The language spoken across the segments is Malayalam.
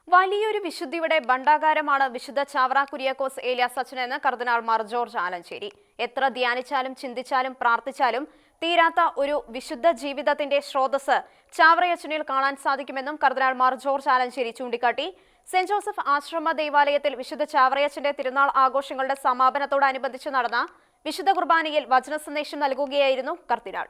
വലിയൊരു വിശുദ്ധിയുടെ ഭണ്ഡാകാരമാണ് വിശുദ്ധ ചാവറ കുര്യാക്കോസ് ഏലിയാസ് അച്ഛൻ എന്ന് കർദിനാൾ മാർ ജോർജ് ആലഞ്ചേരി. എത്ര ധ്യാനിച്ചാലും ചിന്തിച്ചാലും പ്രാർത്ഥിച്ചാലും തീരാത്ത ഒരു വിശുദ്ധ ജീവിതത്തിന്റെ സ്രോതസ് ചാവറയച്ചനിൽ കാണാൻ സാധിക്കുമെന്നും കർദിനാൾ മാർ ജോർജ് ആലഞ്ചേരി ചൂണ്ടിക്കാട്ടി. സെന്റ് ജോസഫ് ആശ്രമ ദേവാലയത്തിൽ വിശുദ്ധ ചാവറയച്ചന്റെ തിരുനാൾ ആഘോഷങ്ങളുടെ സമാപനത്തോടനുബന്ധിച്ച് നടന്ന വിശുദ്ധ കുർബാനയിൽ വചന സന്ദേശം നൽകുകയായിരുന്നു കർദിനാൾ.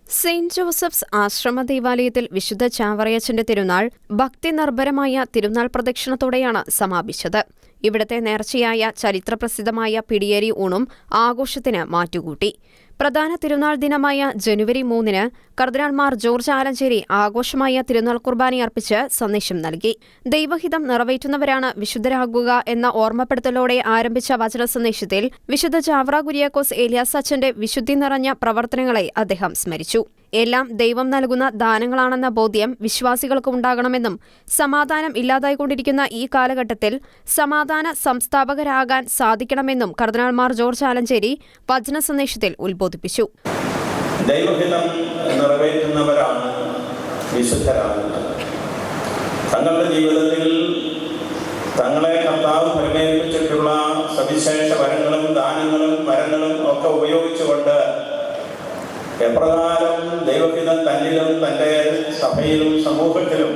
സെന്റ് ജോസഫ്സ് ആശ്രമ ദേവാലയത്തിൽ വിശുദ്ധ ചാവറയച്ചന്റെ തിരുനാൾ ഭക്തി നിർഭരമായ തിരുനാൾ പ്രദക്ഷിണത്തോടെയാണ് സമാപിച്ചത്. ഇവിടത്തെ നേർച്ചയായ ചരിത്രപ്രസിദ്ധമായ പിടിയേരി ഊണും ആഘോഷത്തിന് മാറ്റുകൂട്ടി. പ്രധാന തിരുനാൾ ദിനമായ ജനുവരി 3-ന് കർദിനാൾ മാർ ജോർജ് ആലഞ്ചേരി ആഘോഷമായ തിരുനാൾ കുർബാനയർപ്പിച്ച് സന്ദേശം നൽകി. ദൈവഹിതം നിറവേറ്റുന്നവരാണ് വിശുദ്ധരാകുക എന്ന ഓർമ്മപ്പെടുത്തലോടെ ആരംഭിച്ച വചന സന്ദേശത്തിൽ വിശുദ്ധ ചാവറ കുര്യാക്കോസ് ഏലിയാസ് അച്ഛന്റെ വിശുദ്ധി നിറഞ്ഞ പ്രവർത്തനങ്ങളെ അദ്ദേഹം സ്മരിച്ചു. എല്ലാം ദൈവം നൽകുന്ന ദാനങ്ങളാണെന്ന ബോധ്യം വിശ്വാസികൾക്ക് ഉണ്ടാകണമെന്നും സമാധാനം ഇല്ലാതായിക്കൊണ്ടിരിക്കുന്ന ഈ കാലഘട്ടത്തിൽ സമാധാന സംസ്ഥാപകരാകാൻ സാധിക്കണമെന്നും കർദിനാൾ മാർ ജോർജ് ആലഞ്ചേരി വചന സന്ദേശത്തിൽ ഉദ്ബോധിപ്പിച്ചു. ദൈവഹിതം നിറവേറ്റുന്നവരാണ് വിശുദ്ധരാകുന്നത്. തങ്ങളുടെ ജീവിതത്തിൽ തങ്ങളെ കർത്താവ് പരിമേൽപ്പിച്ചിട്ടുള്ള സവിശേഷ വരങ്ങളും ദാനങ്ങളും വരങ്ങളും ഒക്കെ ഉപയോഗിച്ചുകൊണ്ട് എപ്രകാരം ദൈവഹിതം തന്നിലും തൻ്റെ സഭയിലും സമൂഹത്തിലും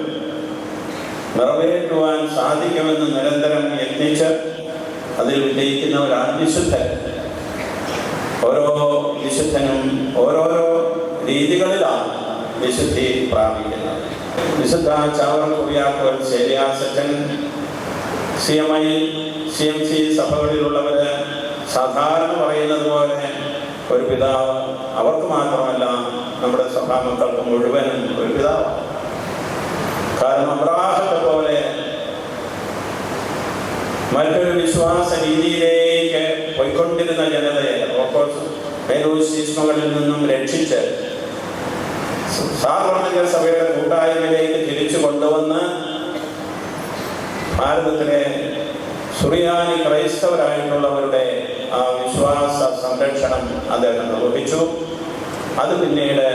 നിറവേറ്റുവാൻ സാധിക്കുമെന്ന് നിരന്തരം യത്നിച്ച് അതിൽ വിജയിക്കുന്നവരാണ് വിശുദ്ധൻ. ഓരോ വിശുദ്ധനും ഓരോരോ രീതികളിലാണ് വിശുദ്ധി പ്രാപിക്കുന്നത്. വിശുദ്ധ ചാവറ കുര്യാക്കോസ് ഏലിയാസ് അച്ഛൻ CMC സഭകളിലുള്ളവർ സാധാരണ പറയുന്നത് പോലെ ഒരു പിതാവ് അവർക്ക് മാത്രമല്ല നമ്മുടെ സഭാമക്കൾക്ക് മുഴുവനും ഒരു പിതാവാണ്. കാരണം അബ്രാഹത്തെ പോലെ മറ്റൊരു വിശ്വാസ രീതിയിലേക്ക് പോയിക്കൊണ്ടിരുന്ന ജനതയെ മേലോശീഷ്മകളിൽ നിന്നും രക്ഷിച്ച് സാർവത്രിക സഭയുടെ കൂട്ടായ്മയിലേക്ക് തിരിച്ചു കൊണ്ടുവന്ന് ഭാരതത്തിലെ സുറിയാനി ക്രൈസ്തവരായിട്ടുള്ളവരുടെ ആ വിശ്വാസ സംരക്ഷണം അദ്ദേഹം നിർവഹിച്ചു. അത് പിന്നീട്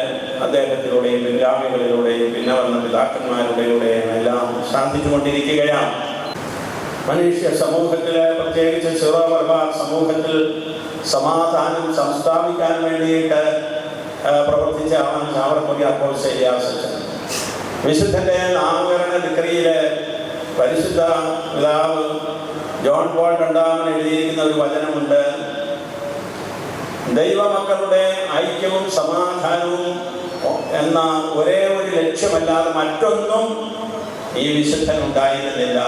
അദ്ദേഹത്തിലൂടെയും പിൻഗാമികളിലൂടെയും പിന്നെ വന്ന പിതാക്കന്മാരുടെയും എല്ലാം സാധിച്ചുകൊണ്ടിരിക്കുകയാണ്. മനുഷ്യ സമൂഹത്തിലെ പ്രത്യേകിച്ച് സിറോ മലബാർ സമൂഹത്തിൽ സമാധാനം സംസ്ഥാപിക്കാൻ വേണ്ടിയിട്ട് പ്രവർത്തിച്ച ചാവറ കുര്യാക്കോസ് ഏലിയാസ് അച്ഛൻ. വിശുദ്ധന്റെ നാമകരണ ഡിഗ്രിയിലെ പരിശുദ്ധ പിതാവ് ജോൺ പോൾ II എഴുതിയിരിക്കുന്ന ഒരു വചനമുണ്ട്. ദൈവമക്കളുടെ ഐക്യവും സമാധാനവും എന്ന ഒരേ ഒരു ലക്ഷ്യമല്ലാതെ മറ്റൊന്നും ഈ വിശുദ്ധൻ ഉണ്ടായിരുന്നില്ല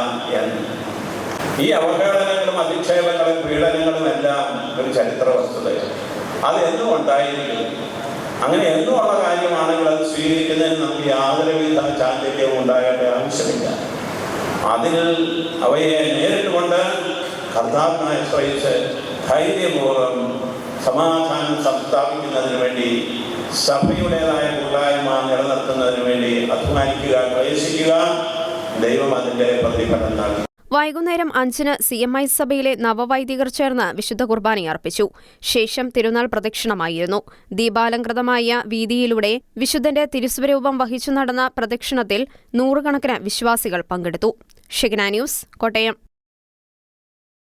എന്ന്. ഈ അവഹേളനങ്ങളും അധിക്ഷേപങ്ങളും പീഡനങ്ങളും എല്ലാം ഒരു ചരിത്ര വസ്തുതയാണ്. അത് എന്നും ഉണ്ടായിരിക്കും. അങ്ങനെ എന്നുമുള്ള കാര്യമാണെങ്കിൽ അത് സ്വീകരിക്കുന്നതിന് നമുക്ക് യാതൊരുവിധ ചാഞ്ചല്യവും ഉണ്ടാകേണ്ട ആവശ്യമില്ല. അതിൽ അവയെ നേരിട്ടുകൊണ്ട് കർത്താവിനെ ആശ്രയിച്ച് ധൈര്യപൂർവ്വം സമാധാനം സംസ്ഥാപിക്കുന്നതിന് വേണ്ടി സഭയുടേതായ കൂട്ടായ്മ നിലനിർത്തുന്നതിന് വേണ്ടി അധ്വാനിക്കുക, ക്ലേശിക്കുക. ദൈവം അതിൻ്റെ പ്രതിഫലം നൽകും. വൈകുന്നേരം 5-ന് CMI സഭയിലെ നവവൈദികർ ചേർന്ന് വിശുദ്ധ കുർബാനയർപ്പിച്ചു. ശേഷം തിരുനാൾ പ്രദക്ഷിണമായിരുന്നു. ദീപാലങ്കൃതമായ വീതിയിലൂടെ വിശുദ്ധന്റെ തിരുസ്വരൂപം വഹിച്ചു നടന്ന പ്രദക്ഷിണത്തിൽ 100 കണക്കിന് വിശ്വാസികൾ പങ്കെടുത്തു. ഷെഗ്ന ന്യൂസ്, കോട്ടയം.